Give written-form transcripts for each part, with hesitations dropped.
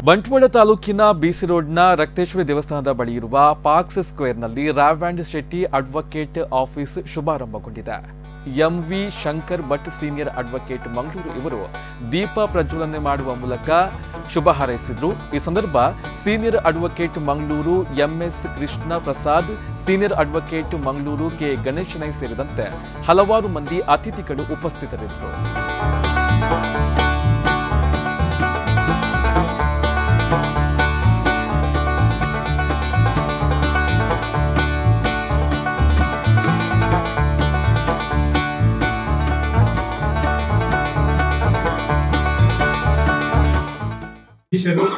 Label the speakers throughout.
Speaker 1: ಬಂಟ್ವಾಳ ತಾಲೂಕಿನ ಬಿಸಿ ರೋಡ್ನ ರಕ್ತೇಶ್ವರಿ ದೇವಸ್ಥಾನದ ಬಳಿ ಇರುವ ಪಾರ್ಕ್ಸ್ ಸ್ಕ್ವೇರ್ನಲ್ಲಿ Rao and Shetty advocate office ಶುಭಾರಂಭಗೊಂಡಿದೆ. M V Shankar Bhat senior advocate Mangaluru ಇವರು ದೀಪ ಪ್ರಜ್ವಲನೆ ಮಾಡುವ ಮೂಲಕ ಶುಭ ಹಾರೈಸಿದರು. ಈ ಸಂದರ್ಭ senior advocate Mangaluru M S Krishna Prasad, senior advocate Mangaluru K ಗಣೇಶನೈ ಸೇರಿದಂತೆ ಹಲವಾರು ಮಂದಿ ಅತಿಥಿಗಳು ಉಪಸ್ಥಿತರಿದ್ದರು.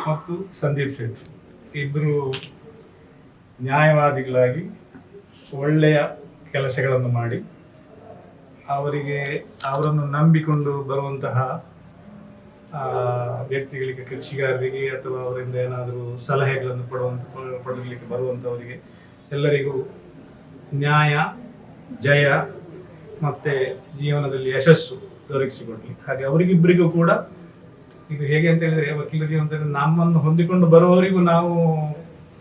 Speaker 2: ಮತ್ತು ಸಂದೀಪ್ ಶೆಟ್ಟಿ ಇಬ್ಬರು ನ್ಯಾಯವಾದಿಗಳಾಗಿ ಒಳ್ಳೆಯ ಕೆಲಸಗಳನ್ನು ಮಾಡಿ ಅವರನ್ನು ನಂಬಿಕೊಂಡು ಬರುವಂತಹ ವ್ಯಕ್ತಿಗಳಿಗೆ, ಕೃಷಿಗಾರರಿಗೆ ಅಥವಾ ಅವರಿಂದ ಏನಾದರೂ ಸಲಹೆಗಳನ್ನು ಪಡೆಯಲಿಕ್ಕೆ ಬರುವಂಥವರಿಗೆ ಎಲ್ಲರಿಗೂ ನ್ಯಾಯ, ಜಯ ಮತ್ತು ಜೀವನದಲ್ಲಿ ಯಶಸ್ಸು ದೊರಕಿಸಿಕೊಡ್ಲಿ. ಹಾಗೆ ಅವರಿಗಿಬ್ಬರಿಗೂ ಕೂಡ ಇದು ಹೇಗೆ ಅಂತ ಹೇಳಿದ್ರೆ, ವಕೀಲ ಜೀವನ ನಮ್ಮನ್ನು ಹೊಂದಿಕೊಂಡು ಬರುವವರಿಗೂ ನಾವು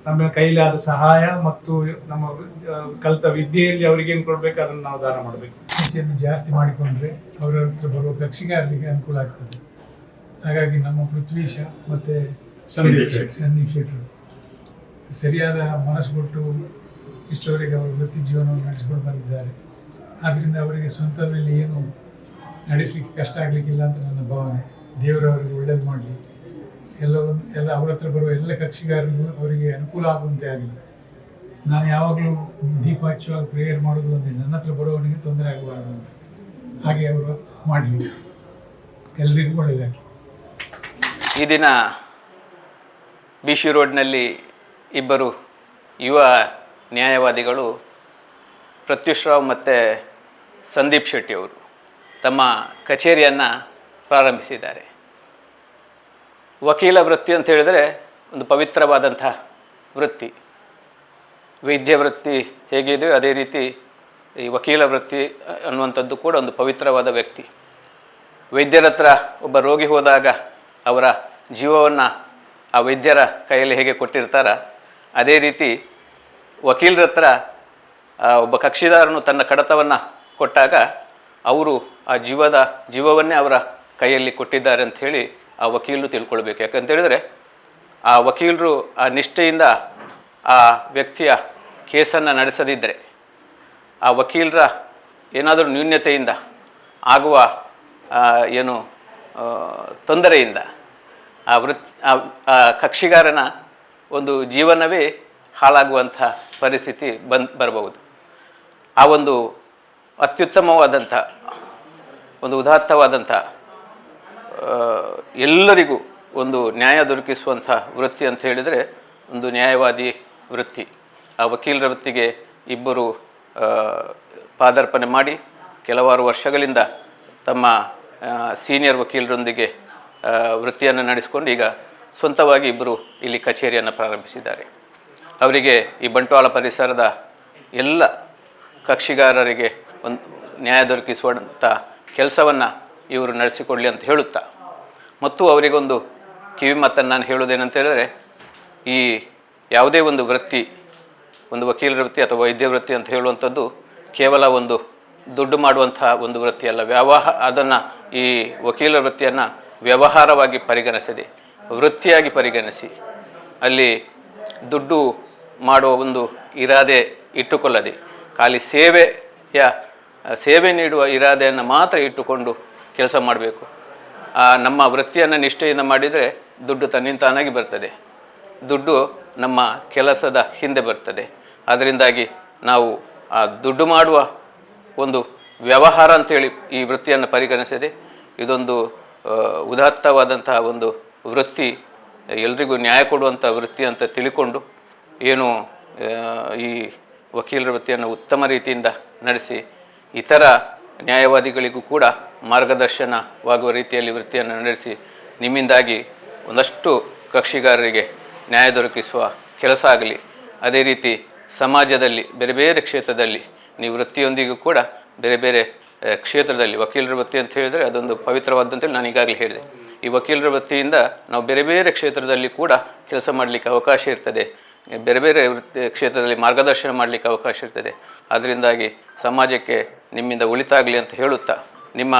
Speaker 2: ನಮ್ಮ ಕೈಲಾದ ಸಹಾಯ ಮತ್ತು ನಮ್ಮ ಕಲಿತ ವಿದ್ಯೆಯಲ್ಲಿ ಅವರಿಗೇನು ಕೊಡ್ಬೇಕು ಅದನ್ನು ನಾವು ದಾನ ಮಾಡಬೇಕು.
Speaker 3: ಜಾಸ್ತಿ ಮಾಡಿಕೊಂಡ್ರೆ ಅವರ ಹತ್ರ ಬರುವ ಕಕ್ಷಿಗಾರರಿಗೆ ಅನುಕೂಲ ಆಗ್ತದೆ. ಹಾಗಾಗಿ ನಮ್ಮ ಪೃಥ್ವೀಶ ಮತ್ತು ಸಂದೀಪ್ ಶೆಟ್ಟರು ಸರಿಯಾದ ಮನಸ್ಸು ಕೊಟ್ಟು ಇಷ್ಟವರೆಗೆ ಅವರು ವೃತ್ತಿ ಜೀವನವನ್ನು ನಡೆಸಿಕೊಂಡು ಬಂದಿದ್ದಾರೆ. ಆದ್ದರಿಂದ ಅವರಿಗೆ ಸ್ವಂತದಲ್ಲಿ ಏನು ನಡೆಸಲಿಕ್ಕೆ ಕಷ್ಟ ಆಗಲಿಕ್ಕಿಲ್ಲ ಅಂತ ನನ್ನ ಭಾವನೆ. ದೇವರವರಿಗೆ ಒಳ್ಳೇದು ಮಾಡಲಿ. ಎಲ್ಲ ಅವ್ರ ಹತ್ರ ಬರುವ ಎಲ್ಲ ಕಕ್ಷಿಗಾರರಿಗೂ ಅವರಿಗೆ ಅನುಕೂಲ ಆಗುವಂತೆ ಆಗಲಿ. ನಾನು ಯಾವಾಗಲೂ ದೀಪ ಹಚ್ಚುವಾಗ ಪ್ರೇಯರ್ ಮಾಡೋದು ಒಂದೇ, ನನ್ನ ಹತ್ರ ಬರೋವನಿಗೆ ತೊಂದರೆ ಆಗಬಾರ್ದು ಅಂತ. ಹಾಗೆ ಅವರು ಮಾಡಲಿ, ಎಲ್ಲರಿಗೂ ಒಳ್ಳೆಯದಾಗಲಿ.
Speaker 4: ಈ ದಿನ ಬಿಸಿ ರೋಡ್ನಲ್ಲಿ ಇಬ್ಬರು ಯುವ ನ್ಯಾಯವಾದಿಗಳು ಪ್ರತ್ಯುಷ್ ರಾವ್ ಮತ್ತು ಸಂದೀಪ್ ಶೆಟ್ಟಿ ಅವರು ತಮ್ಮ ಕಚೇರಿಯನ್ನು ಪ್ರಾರಂಭಿಸಿದ್ದಾರೆ. ವಕೀಲ ವೃತ್ತಿ ಅಂತ ಹೇಳಿದರೆ ಒಂದು ಪವಿತ್ರವಾದಂಥ ವೃತ್ತಿ. ವೈದ್ಯ ವೃತ್ತಿ ಹೇಗಿದೆಯೋ ಅದೇ ರೀತಿ ಈ ವಕೀಲ ವೃತ್ತಿ ಅನ್ನುವಂಥದ್ದು ಕೂಡ ಒಂದು ಪವಿತ್ರವಾದ ವ್ಯಕ್ತಿ. ವೈದ್ಯರ ಹತ್ರ ಒಬ್ಬ ರೋಗಿ ಹೋದಾಗ ಅವರ ಜೀವವನ್ನು ಆ ವೈದ್ಯರ ಕೈಯಲ್ಲಿ ಹೇಗೆ ಕೊಟ್ಟಿರ್ತಾರ, ಅದೇ ರೀತಿ ವಕೀಲರ ಹತ್ರ ಒಬ್ಬ ಕಕ್ಷಿದಾರನು ತನ್ನ ಕಡತವನ್ನು ಕೊಟ್ಟಾಗ ಅವರು ಆ ಜೀವವನ್ನೇ ಅವರ ಕೈಯಲ್ಲಿ ಕೊಟ್ಟಿದ್ದಾರೆ ಅಂಥೇಳಿ ಆ ವಕೀಲರು ತಿಳ್ಕೊಳ್ಬೇಕು. ಯಾಕಂತೇಳಿದರೆ ಆ ವಕೀಲರು ಆ ನಿಷ್ಠೆಯಿಂದ ಆ ವ್ಯಕ್ತಿಯ ಕೇಸನ್ನು ನಡೆಸದಿದ್ದರೆ, ಆ ವಕೀಲರ ಏನಾದರೂ ನ್ಯೂನ್ಯತೆಯಿಂದ ಆಗುವ ತೊಂದರೆಯಿಂದ ಆ ಕಕ್ಷಿಗಾರನ ಒಂದು ಜೀವನವೇ ಹಾಳಾಗುವಂಥ ಪರಿಸ್ಥಿತಿ ಬರಬಹುದು. ಆ ಒಂದು ಅತ್ಯುತ್ತಮವಾದಂಥ ಒಂದು ಉದಾತ್ತವಾದಂಥ ಎಲ್ಲರಿಗೂ ಒಂದು ನ್ಯಾಯ ದೊರಕಿಸುವಂಥ ವೃತ್ತಿ ಅಂತ ಹೇಳಿದರೆ ಒಂದು ನ್ಯಾಯವಾದಿ ವೃತ್ತಿ. ಆ ವಕೀಲರ ವೃತ್ತಿಗೆ ಇಬ್ಬರು ಪಾದಾರ್ಪಣೆ ಮಾಡಿ ಕೆಲವಾರು ವರ್ಷಗಳಿಂದ ತಮ್ಮ ಸೀನಿಯರ್ ವಕೀಲರೊಂದಿಗೆ ವೃತ್ತಿಯನ್ನು ನಡೆಸಿಕೊಂಡು ಈಗ ಸ್ವಂತವಾಗಿ ಇಬ್ಬರು ಇಲ್ಲಿ ಕಚೇರಿಯನ್ನು ಪ್ರಾರಂಭಿಸಿದ್ದಾರೆ. ಅವರಿಗೆ ಈ ಬಂಟ್ವಾಳ ಪರಿಸರದ ಎಲ್ಲ ಕಕ್ಷಿಗಾರರಿಗೆ ಒಂದು ನ್ಯಾಯ ದೊರಕಿಸುವಂಥ ಕೆಲಸವನ್ನು ಇವರು ನಡೆಸಿಕೊಡಲಿ ಅಂತ ಹೇಳುತ್ತಾ, ಮತ್ತು ಅವರಿಗೊಂದು ಕಿವಿ ಮಾತನ್ನು ನಾನು ಹೇಳೋದೇನಂತ ಹೇಳಿದರೆ, ಈ ಯಾವುದೇ ಒಂದು ವೃತ್ತಿ, ಒಂದು ವಕೀಲರ ವೃತ್ತಿ ಅಥವಾ ವೈದ್ಯ ವೃತ್ತಿ ಅಂತ ಹೇಳುವಂಥದ್ದು ಕೇವಲ ಒಂದು ದುಡ್ಡು ಮಾಡುವಂಥ ಒಂದು ವೃತ್ತಿ ಅಲ್ಲ. ಅದನ್ನು ಈ ವಕೀಲರ ವೃತ್ತಿಯನ್ನು ವ್ಯವಹಾರವಾಗಿ ಪರಿಗಣಿಸದೆ ವೃತ್ತಿಯಾಗಿ ಪರಿಗಣಿಸಿ ಅಲ್ಲಿ ದುಡ್ಡು ಮಾಡುವ ಒಂದು ಇರಾದೆ ಇಟ್ಟುಕೊಳ್ಳದೆ ಖಾಲಿ ಸೇವೆ ನೀಡುವ ಇರಾದೆಯನ್ನು ಮಾತ್ರ ಇಟ್ಟುಕೊಂಡು ಕೆಲಸ ಮಾಡಬೇಕು. ನಮ್ಮ ವೃತ್ತಿಯನ್ನು ನಿಷ್ಠೆಯಿಂದ ಮಾಡಿದರೆ ದುಡ್ಡು ತನ್ನಿಂತಾನಾಗಿ ಬರ್ತದೆ. ದುಡ್ಡು ನಮ್ಮ ಕೆಲಸದ ಹಿಂದೆ ಬರ್ತದೆ. ಅದರಿಂದಾಗಿ ನಾವು ಆ ದುಡ್ಡು ಮಾಡುವ ಒಂದು ವ್ಯವಹಾರ ಅಂಥೇಳಿ ಈ ವೃತ್ತಿಯನ್ನು ಪರಿಗಣಿಸದೆ ಇದೊಂದು ಉದಾತ್ತವಾದಂಥ ಒಂದು ವೃತ್ತಿ, ಎಲ್ರಿಗೂ ನ್ಯಾಯ ಕೊಡುವಂಥ ವೃತ್ತಿ ಅಂತ ತಿಳ್ಕೊಂಡು ಏನು ಈ ವಕೀಲರ ವೃತ್ತಿಯನ್ನು ಉತ್ತಮ ರೀತಿಯಿಂದ ನಡೆಸಿ ಇತರ ನ್ಯಾಯವಾದಿಗಳಿಗೂ ಕೂಡ ಮಾರ್ಗದರ್ಶನವಾಗುವ ರೀತಿಯಲ್ಲಿ ವೃತ್ತಿಯನ್ನು ನಡೆಸಿ ನಿಮ್ಮಿಂದಾಗಿ ಒಂದಷ್ಟು ಕಕ್ಷಿಗಾರರಿಗೆ ನ್ಯಾಯ ದೊರಕಿಸುವ ಕೆಲಸ ಆಗಲಿ. ಅದೇ ರೀತಿ ಸಮಾಜದಲ್ಲಿ ಬೇರೆ ಬೇರೆ ಕ್ಷೇತ್ರದಲ್ಲಿ ನೀವು ವೃತ್ತಿಯೊಂದಿಗೂ ಕೂಡ ಬೇರೆ ಬೇರೆ ಕ್ಷೇತ್ರದಲ್ಲಿ ವಕೀಲರ ವೃತ್ತಿ ಅಂತ ಹೇಳಿದರೆ ಅದೊಂದು ಪವಿತ್ರವಾದಂತೇಳಿ ನಾನು ಈಗಾಗಲೇ ಹೇಳಿದೆ. ಈ ವಕೀಲರ ವೃತ್ತಿಯಿಂದ ನಾವು ಬೇರೆ ಬೇರೆ ಕ್ಷೇತ್ರದಲ್ಲಿ ಕೂಡ ಕೆಲಸ ಮಾಡಲಿಕ್ಕೆ ಅವಕಾಶ ಇರ್ತದೆ, ಬೇರೆ ಬೇರೆ ಕ್ಷೇತ್ರದಲ್ಲಿ ಮಾರ್ಗದರ್ಶನ ಮಾಡಲಿಕ್ಕೆ ಅವಕಾಶ ಇರ್ತದೆ. ಅದರಿಂದಾಗಿ ಸಮಾಜಕ್ಕೆ ನಿಮ್ಮಿಂದ ಒಳಿತಾಗಲಿ ಅಂತ ಹೇಳುತ್ತಾ, ನಿಮ್ಮ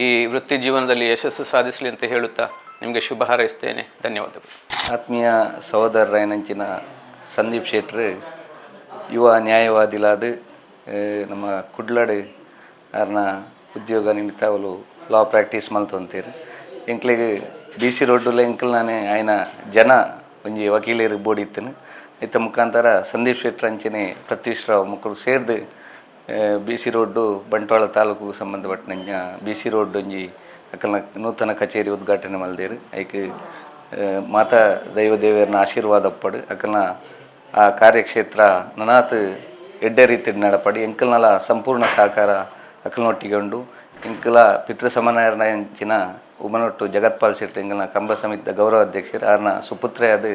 Speaker 4: ಈ ವೃತ್ತಿ ಜೀವನದಲ್ಲಿ ಯಶಸ್ಸು ಸಾಧಿಸಲಿ ಅಂತ ಹೇಳುತ್ತಾ ನಿಮಗೆ ಶುಭ ಹಾರೈಸ್ತೇನೆ. ಧನ್ಯವಾದಗಳು.
Speaker 5: ಆತ್ಮೀಯ ಸಹೋದರರಾಯನಂಚಿನ ಸಂದೀಪ್ ಶೆಟ್ರು ಯುವ ನ್ಯಾಯವಾದಿಲಾದ ನಮ್ಮ ಕುಡ್ಲಡ್ ಅವ್ರನ್ನ ಉದ್ಯೋಗ ನಿಮಿತ್ತ ಅವಳು ಲಾ ಪ್ರಾಕ್ಟೀಸ್ ಮಲ್ತೊಂತೀರು. ಎಂಕ್ಲಿಗೆ BC ರೋಡ್ಡುಲ್ಲ ಎಂಕ್ಲು ನಾನು ಆಯ್ನ ಜನ ಒಂಜಿ ವಕೀಲರು ಬೋಡಿತ್ತನು ಇತ್ತ ಮುಖಾಂತರ ಸಂದೀಪ್ ಶೆಟ್ರ್ ಅಂಚನೆ ಪ್ರತೀಶ್ ರಾವ್ ಮಕ್ಕಳು ಸೇರ್ದು BC ರೋಡ್ಡು ಬಂಟ್ವಾಳ ತಾಲೂಕು ಸಂಬಂಧಪಟ್ಟಂಗೆ BC ರೋಡ್ ಒಂಜಿ ಅಕ್ಕಲ್ನ ನೂತನ ಕಚೇರಿ ಉದ್ಘಾಟನೆ ಮಲ್ದೇರು. ಐಕೆ ಮಾತಾ ದೈವದೇವರನ್ನ ಆಶೀರ್ವಾದ ಪಡು ಅಕ್ಕಲ್ನ ಆ ಕಾರ್ಯಕ್ಷೇತ್ರ ನನಾತ್ ಎಡ್ಡೆ ರೀತಿ ನಡಪಡಿ ಎಂಕಲ್ನಲ ಸಂಪೂರ್ಣ ಸಹಕಾರ ಅಕ್ಕಲ್ನೊಟ್ಟಿಗೆ ಉಂಡು. ಎಂಕಲ ಪಿತೃ ಸಮನ್ವಯಂಚಿನ ಉಮನೊಟ್ಟು ಜಗತ್ಪಾಲ್ ಶೆಟ್ಟಿ ಎಂಕಲ್ನ ಕಂಬ ಸಮಿತಿಯ ಗೌರವ ಅಧ್ಯಕ್ಷರು ಅವ್ರನ್ನ ಸುಪುತ್ರೆ ಅದು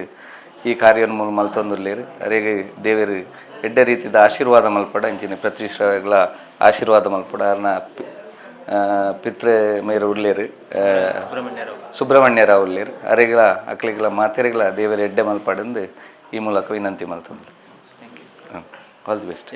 Speaker 5: ಈ ಕಾರ್ಯವನ್ನು ಮಲ್ತೊಂದುಲ್ಲೇರು. ಅರೆಗೆ ದೇವರು ಎಡ್ಡೆ ರೀತಿಯ ಆಶೀರ್ವಾದ ಮಲ್ಪಡ ಅಂಚಿನ ಪ್ರತಿಷ್ಠೆಗಳ ಆಶೀರ್ವಾದ ಮಲ್ಪಡ ಅವ್ರನ್ನ ಪಿತೃ ಮೇರು ಉಳ್ಳೇರು ಸುಬ್ರಹ್ಮಣ್ಯರಾವ್ ಉಳ್ಳೇರು. ಅರೆಗಳ ಅಕ್ಕಳಿಗಳ ಮಾತೆರೆಗಳ ದೇವರ ಎಡ್ಡೆ ಮಲ್ಪಡೆಂದು ಈ ಮೂಲಕ ವಿನಂತಿ ಮಲ್ತೊಂದು. All the best.